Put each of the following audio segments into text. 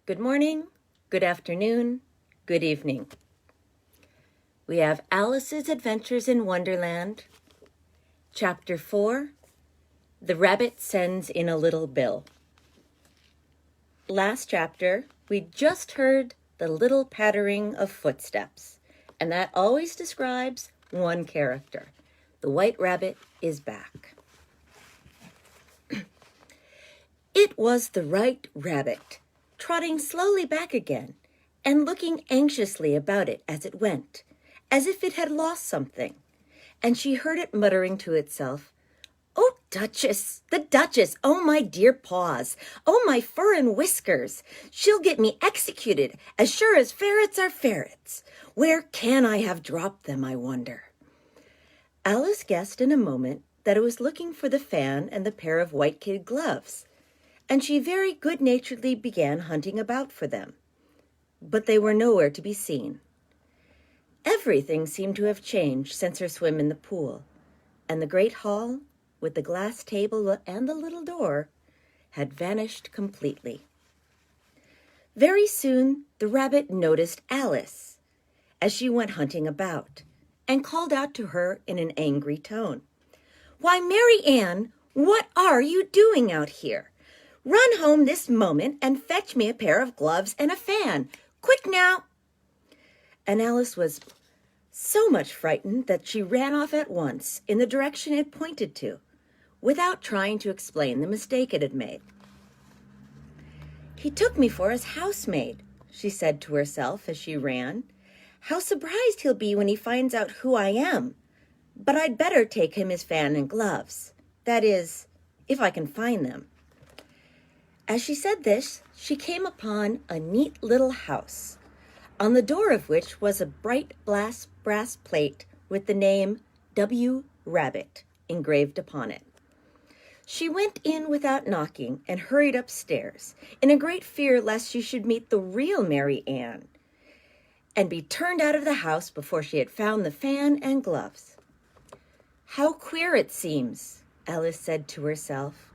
Good morning, good afternoon, good evening. We have Alice's Adventures in Wonderland, Chapter 4, The Rabbit Sends in a Little Bill. Last chapter, we just heard the little pattering of footsteps, and that always describes one character. The White Rabbit is back. It was the White Rabbit, trotting slowly back again and looking anxiously about it as it went, as if it had lost something. And she heard it muttering to itself, "Oh, Duchess, the Duchess, oh, my dear paws, oh, my fur and whiskers, she'll get me executed as sure as ferrets are ferrets. Where can I have dropped them, I wonder?" Alice guessed in a moment that it was looking for the fan and the pair of white kid gloves, and she very good-naturedly began hunting about for them. But they were nowhere to be seen. Everything seemed to have changed since her swim in the pool, and the great hall, with the glass table and the little door, had vanished completely. Very soon the rabbit noticed Alice as she went hunting about, and called out to her in an angry tone, "Why, Mary Ann, what are you doing out here? Run home this moment and fetch me a pair of gloves and a fan. Quick now!" And Alice was so much frightened that she ran off at once in the direction it pointed to, without trying to explain the mistake it had made. "He took me for his housemaid," she said to herself as she ran. "How surprised he'll be when he finds out who I am. But I'd better take him his fan and gloves. That is, if I can find them." As she said this, she came upon a neat little house, on the door of which was a bright brass plate with the name W. Rabbit engraved upon it. She went in without knocking and hurried upstairs, in a great fear lest she should meet the real Mary Ann and be turned out of the house before she had found the fan and gloves. "How queer it seems," Alice said to herself,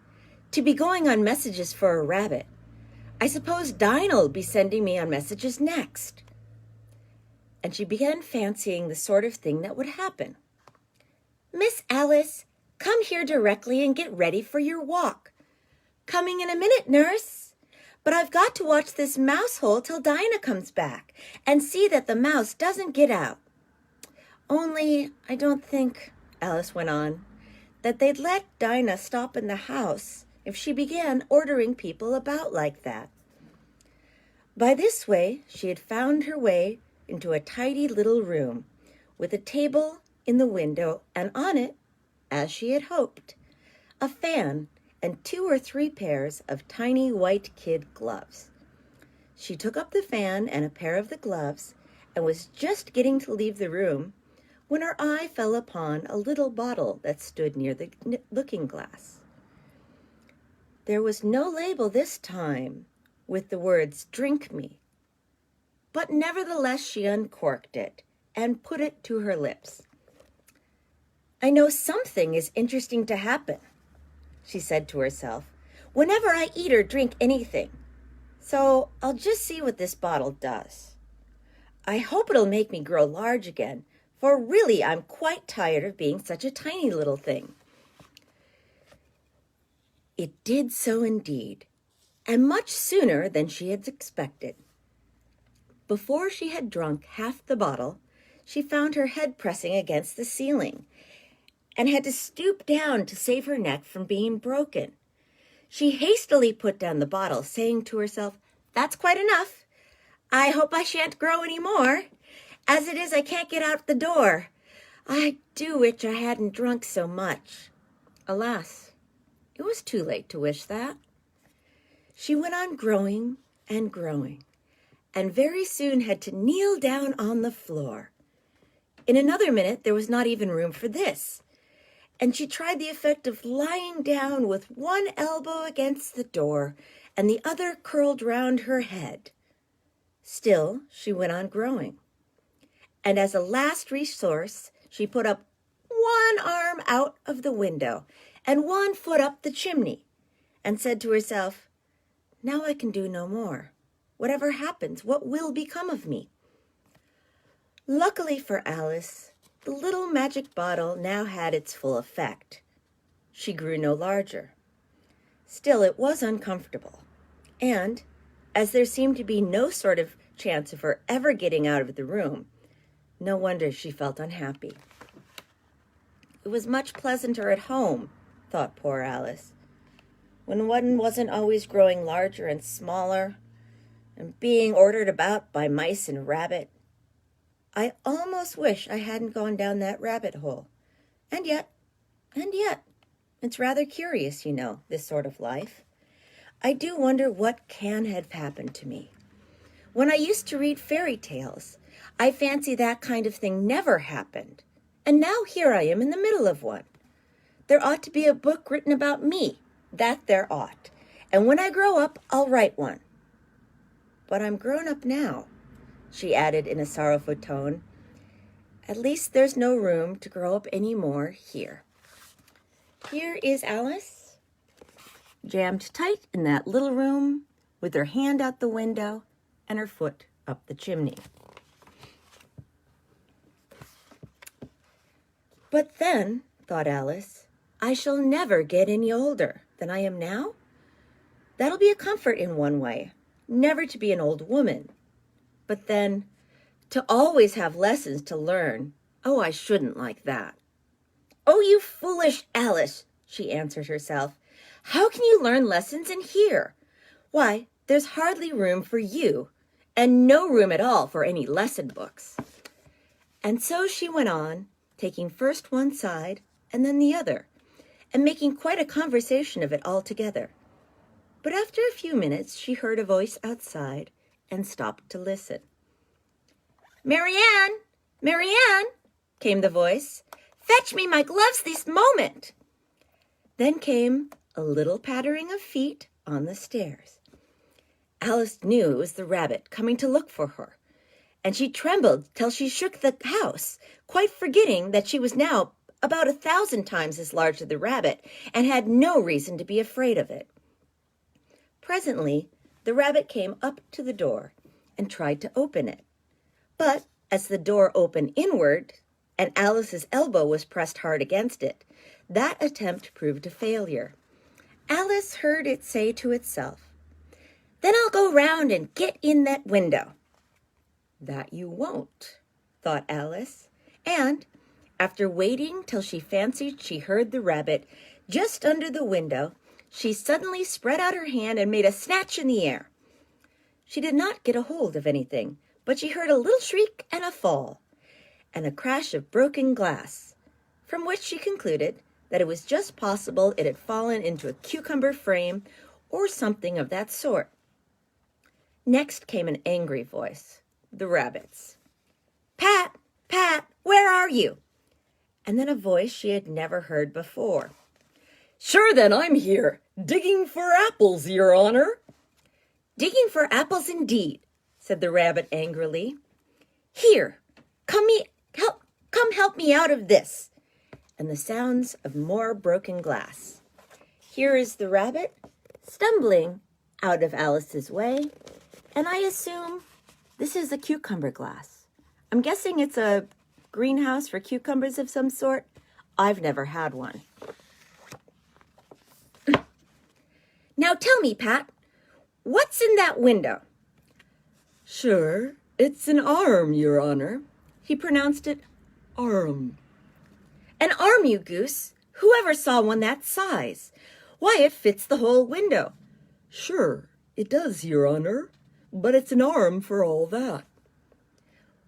"to be going on messages for a rabbit. I suppose Dinah'll be sending me on messages next." And she began fancying the sort of thing that would happen. "Miss Alice, come here directly and get ready for your walk." "Coming in a minute, nurse. But I've got to watch this mouse hole till Dinah comes back and see that the mouse doesn't get out. Only I don't think," Alice went on, "that they'd let Dinah stop in the house if she began ordering people about like that." By this way, she had found her way into a tidy little room with a table in the window, and on it, as she had hoped, a fan and 2 or 3 pairs of tiny white kid gloves. She took up the fan and a pair of the gloves and was just getting to leave the room when her eye fell upon a little bottle that stood near the looking-glass. There was no label this time with the words "Drink me," but nevertheless she uncorked it and put it to her lips. "I know something is interesting to happen," she said to herself, "whenever I eat or drink anything. So I'll just see what this bottle does. I hope it'll make me grow large again, for really I'm quite tired of being such a tiny little thing." It did so indeed, and much sooner than she had expected. Before she had drunk half the bottle, she found her head pressing against the ceiling and had to stoop down to save her neck from being broken. She hastily put down the bottle, saying to herself, "That's quite enough. I hope I shan't grow any more. As it is, I can't get out the door. I do wish I hadn't drunk so much." Alas, it was too late to wish that. She went on growing and growing, and very soon had to kneel down on the floor. In another minute, there was not even room for this, and she tried the effect of lying down with one elbow against the door and the other curled round her head. Still, she went on growing, and as a last resource, she put up one arm out of the window and one foot up the chimney, and said to herself, "Now I can do no more. Whatever happens, what will become of me? Luckily for Alice, the little magic bottle now had its full effect. She grew no larger. Still, it was uncomfortable. And, as there seemed to be no sort of chance of her ever getting out of the room, no wonder she felt unhappy. It was much pleasanter at home, thought poor Alice, when one wasn't always growing larger and smaller and being ordered about by mice and rabbit. I almost wish I hadn't gone down that rabbit hole. And yet, it's rather curious, you know, this sort of life. I do wonder what can have happened to me. When I used to read fairy tales, I fancy that kind of thing never happened. And now here I am in the middle of one. There ought to be a book written about me. That there ought. And when I grow up, I'll write one. But I'm grown up now, she added in a sorrowful tone. At least there's no room to grow up any more here. Here is Alice, jammed tight in that little room with her hand out the window and her foot up the chimney. But then, thought Alice, I shall never get any older than I am now. That'll be a comfort in one way, never to be an old woman. But then, to always have lessons to learn, oh, I shouldn't like that. Oh, you foolish Alice, she answered herself. How can you learn lessons in here? Why, there's hardly room for you, and no room at all for any lesson books. And so she went on, taking first one side and then the other, and making quite a conversation of it altogether. But after a few minutes, she heard a voice outside and stopped to listen. Marianne, Marianne, came the voice. Fetch me my gloves this moment. Then came a little pattering of feet on the stairs. Alice knew it was the rabbit coming to look for her, and she trembled till she shook the house, quite forgetting that she was now about 1,000 times as large as the rabbit and had no reason to be afraid of it. Presently, the rabbit came up to the door and tried to open it. But as the door opened inward and Alice's elbow was pressed hard against it, that attempt proved a failure. Alice heard it say to itself, Then I'll go round and get in that window. That you won't, thought Alice, and after waiting till she fancied she heard the rabbit just under the window, she suddenly spread out her hand and made a snatch in the air. She did not get a hold of anything, but she heard a little shriek and a fall, and a crash of broken glass, from which she concluded that it was just possible it had fallen into a cucumber frame or something of that sort. Next came an angry voice, the rabbit's. Pat, Pat, where are you? And then a voice she had never heard before. Sure then, I'm here, digging for apples, Your Honor. Digging for apples indeed, said the rabbit angrily. Here, come help me out of this. And the sounds of more broken glass. Here is the rabbit, stumbling out of Alice's way, and I assume this is a cucumber glass. I'm guessing it's a greenhouse for cucumbers of some sort. I've never had one. Now tell me, Pat, what's in that window? Sure, it's an arm, Your Honor. He pronounced it arm. An arm, you goose. Whoever saw one that size? Why, it fits the whole window. Sure, it does, Your Honor, but it's an arm for all that.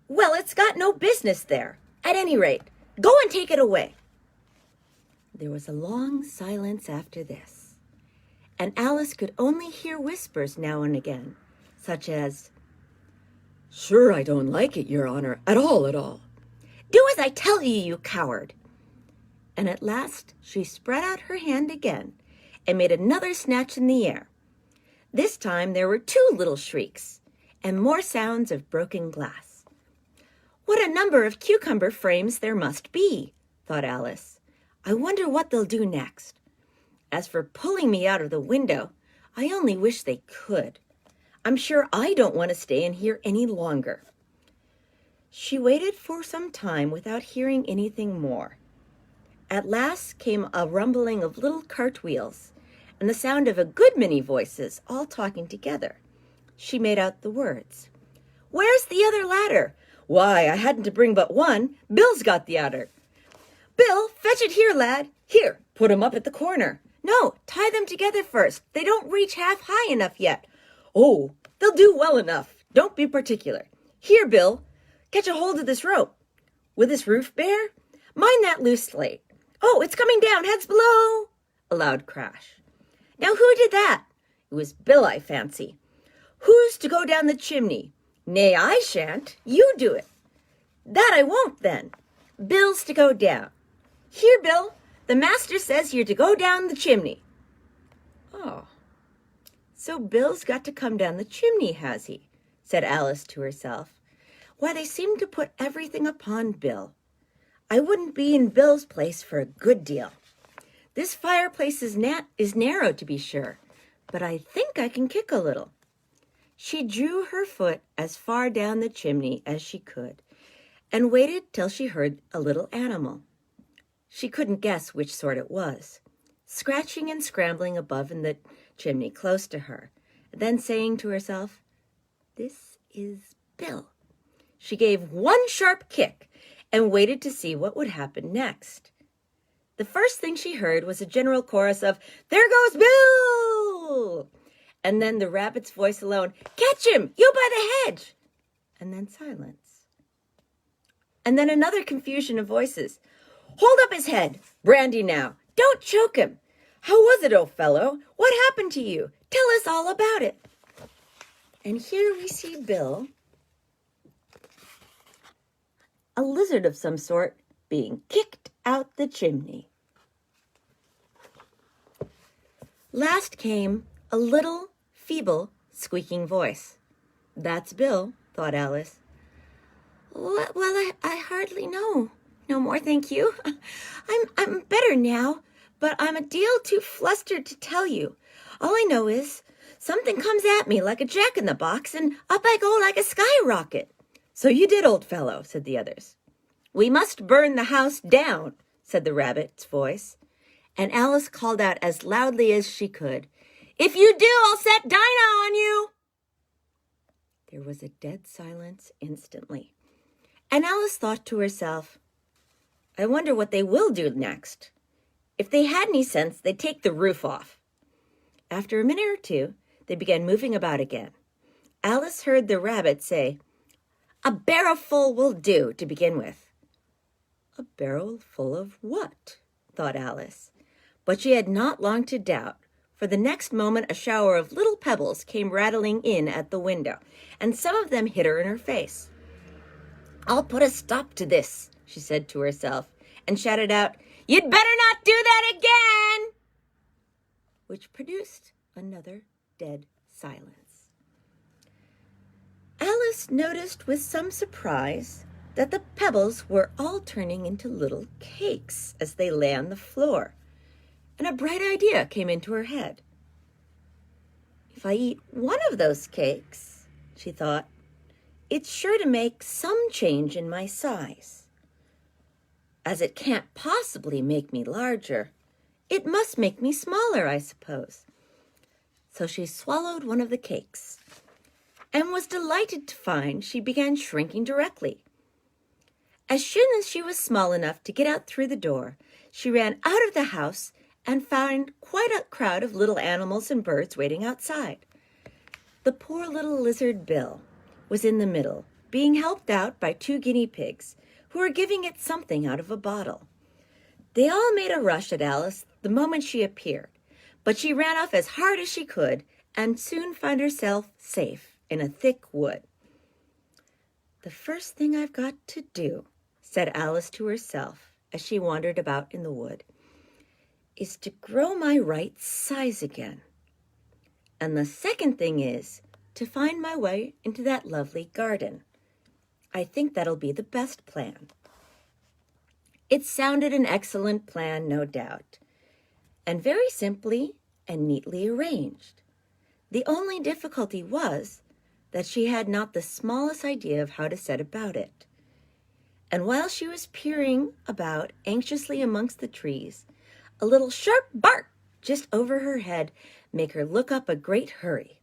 Well, it's got no business there. At any rate, go and take it away. There was a long silence after this, and Alice could only hear whispers now and again, such as, Sure, I don't like it, Your Honor, at all. Do as I tell you, you coward. And at last she spread out her hand again and made another snatch in the air. This time there were 2 little shrieks and more sounds of broken glass. What a number of cucumber frames there must be, thought Alice. I wonder what they'll do next. As for pulling me out of the window, I only wish they could. I'm sure I don't want to stay in here any longer." She waited for some time without hearing anything more. At last came a rumbling of little cartwheels and the sound of a good many voices all talking together. She made out the words. "Where's the other ladder? Why, I hadn't to bring but one. Bill's got the other. Bill, fetch it here, lad. Here, put 'em up at the corner. No, tie them together first. They don't reach half high enough yet. Oh, they'll do well enough. Don't be particular. Here, Bill, catch a hold of this rope. Will this roof bear? Mind that loose slate. Oh, it's coming down, heads below." A loud crash. "Now who did that?" "It was Bill, I fancy." "Who's to go down the chimney?" "Nay, I shan't. You do it." "That I won't, then." "Bill's to go down." "Here, Bill, the master says you're to go down the chimney." "Oh, so Bill's got to come down the chimney, has he?" said Alice to herself. "Why, they seem to put everything upon Bill. I wouldn't be in Bill's place for a good deal. This fireplace is narrow, to be sure, but I think I can kick a little." She drew her foot as far down the chimney as she could and waited till she heard a little animal. She couldn't guess which sort it was, scratching and scrambling above in the chimney close to her, then saying to herself, "This is Bill." She gave one sharp kick and waited to see what would happen next. The first thing she heard was a general chorus of, "There goes Bill!" And then the rabbit's voice alone, "Catch him, you by the hedge!" And then silence. And then another confusion of voices. "Hold up his head! Brandy now! Don't choke him! How was it, old fellow? What happened to you? Tell us all about it." And here we see Bill, a lizard of some sort, being kicked out the chimney. Last came a little, feeble, squeaking voice. "That's Bill," thought Alice. Well, I hardly know. No more, thank you. I'm better now, but I'm a deal too flustered to tell you. All I know is something comes at me like a jack-in-the-box, and up I go like a skyrocket." "So you did, old fellow," said the others. "We must burn the house down," said the rabbit's voice. And Alice called out as loudly as she could, "If you do, I'll set Dinah on you." There was a dead silence instantly. And Alice thought to herself, "I wonder what they will do next. If they had any sense, they'd take the roof off." After a minute or two, they began moving about again. Alice heard the rabbit say, "A barrel full will do to begin with." "A barrel full of what?" thought Alice. But she had not long to doubt, for the next moment a shower of little pebbles came rattling in at the window, and some of them hit her in her face. "I'll put a stop to this," she said to herself, and shouted out, "You'd better not do that again!" Which produced another dead silence. Alice noticed with some surprise that the pebbles were all turning into little cakes as they lay on the floor, and a bright idea came into her head. "If I eat one of those cakes," she thought, "it's sure to make some change in my size. As it can't possibly make me larger, it must make me smaller, I suppose." So she swallowed one of the cakes and was delighted to find she began shrinking directly. As soon as she was small enough to get out through the door, she ran out of the house and found quite a crowd of little animals and birds waiting outside. The poor little lizard Bill was in the middle, being helped out by 2 guinea pigs, who were giving it something out of a bottle. They all made a rush at Alice the moment she appeared, but she ran off as hard as she could and soon found herself safe in a thick wood. "The first thing I've got to do," said Alice to herself as she wandered about in the wood, "is to grow my right size again. And the second thing is to find my way into that lovely garden. I think that'll be the best plan." It sounded an excellent plan, no doubt, and very simply and neatly arranged. The only difficulty was that she had not the smallest idea of how to set about it. And while she was peering about anxiously amongst the trees, a little sharp bark just over her head made her look up a great hurry.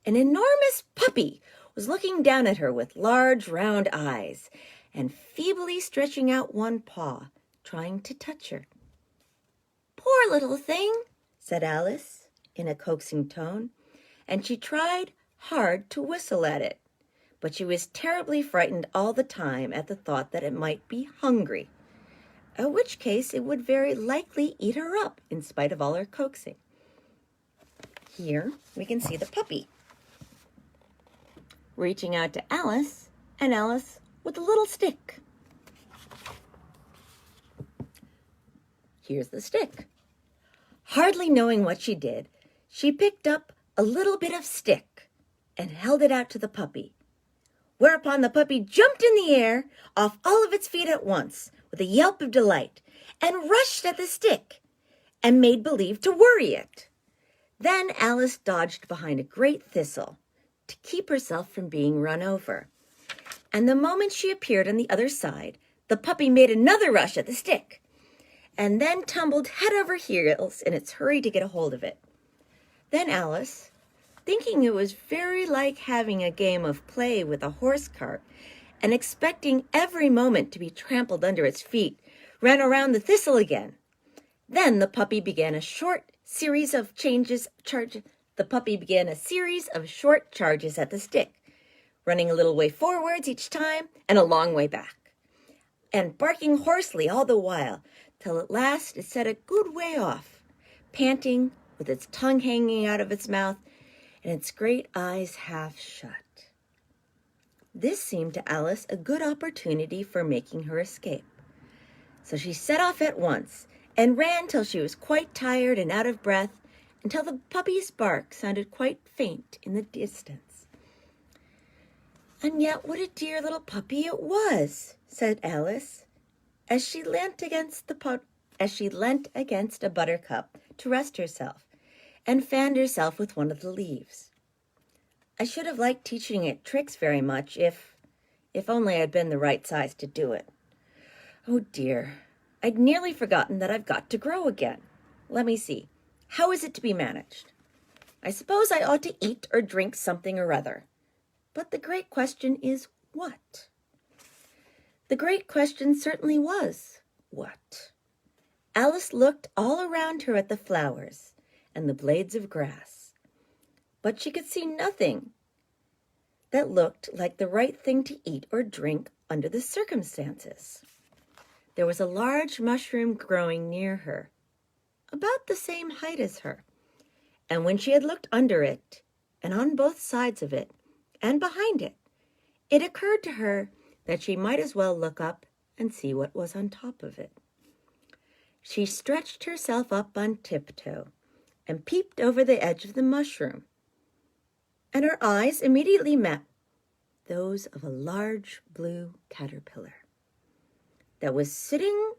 An enormous puppy was looking down at her with large round eyes and feebly stretching out one paw, trying to touch her. "Poor little thing," said Alice in a coaxing tone, and she tried hard to whistle at it, but she was terribly frightened all the time at the thought that it might be hungry, in which case it would very likely eat her up in spite of all her coaxing. Here we can see the puppy reaching out to Alice, and Alice with a little stick. Here's the stick. Hardly knowing what she did, she picked up a little bit of stick and held it out to the puppy, whereupon the puppy jumped in the air off all of its feet at once with a yelp of delight and rushed at the stick and made believe to worry it. Then Alice dodged behind a great thistle to keep herself from being run over. And the moment she appeared on the other side, the puppy made another rush at the stick and then tumbled head over heels in its hurry to get a hold of it. Then Alice, thinking it was very like having a game of play with a horse cart and expecting every moment to be trampled under its feet, ran around the thistle again. Then the puppy began a series of short charges at the stick, running a little way forwards each time and a long way back, and barking hoarsely all the while, till at last it set a good way off, panting, with its tongue hanging out of its mouth and its great eyes half shut. This seemed to Alice a good opportunity for making her escape. So she set off at once and ran till she was quite tired and out of breath, until the puppy's bark sounded quite faint in the distance. "And yet what a dear little puppy it was," said Alice, as she leant against a buttercup to rest herself, and fanned herself with one of the leaves. "I should have liked teaching it tricks very much if only I'd been the right size to do it. Oh dear, I'd nearly forgotten that I've got to grow again. Let me see. How is it to be managed? I suppose I ought to eat or drink something or other. But the great question is what?" The great question certainly was what? Alice looked all around her at the flowers and the blades of grass, but she could see nothing that looked like the right thing to eat or drink under the circumstances. There was a large mushroom growing near her, about the same height as her, and when she had looked under it, and on both sides of it, and behind it, it occurred to her that she might as well look up and see what was on top of it. She stretched herself up on tiptoe and peeped over the edge of the mushroom, and her eyes immediately met those of a large blue caterpillar that was sitting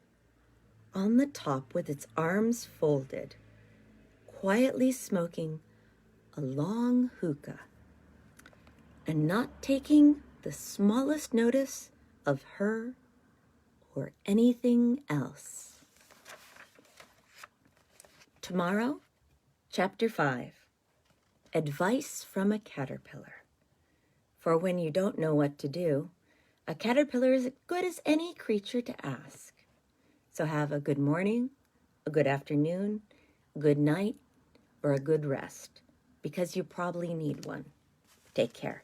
on the top with its arms folded, quietly smoking a long hookah and not taking the smallest notice of her or anything else. Tomorrow, Chapter 5, Advice from a Caterpillar. For when you don't know what to do, a caterpillar is as good as any creature to ask. So have a good morning, a good afternoon, a good night, or a good rest, because you probably need one. Take care.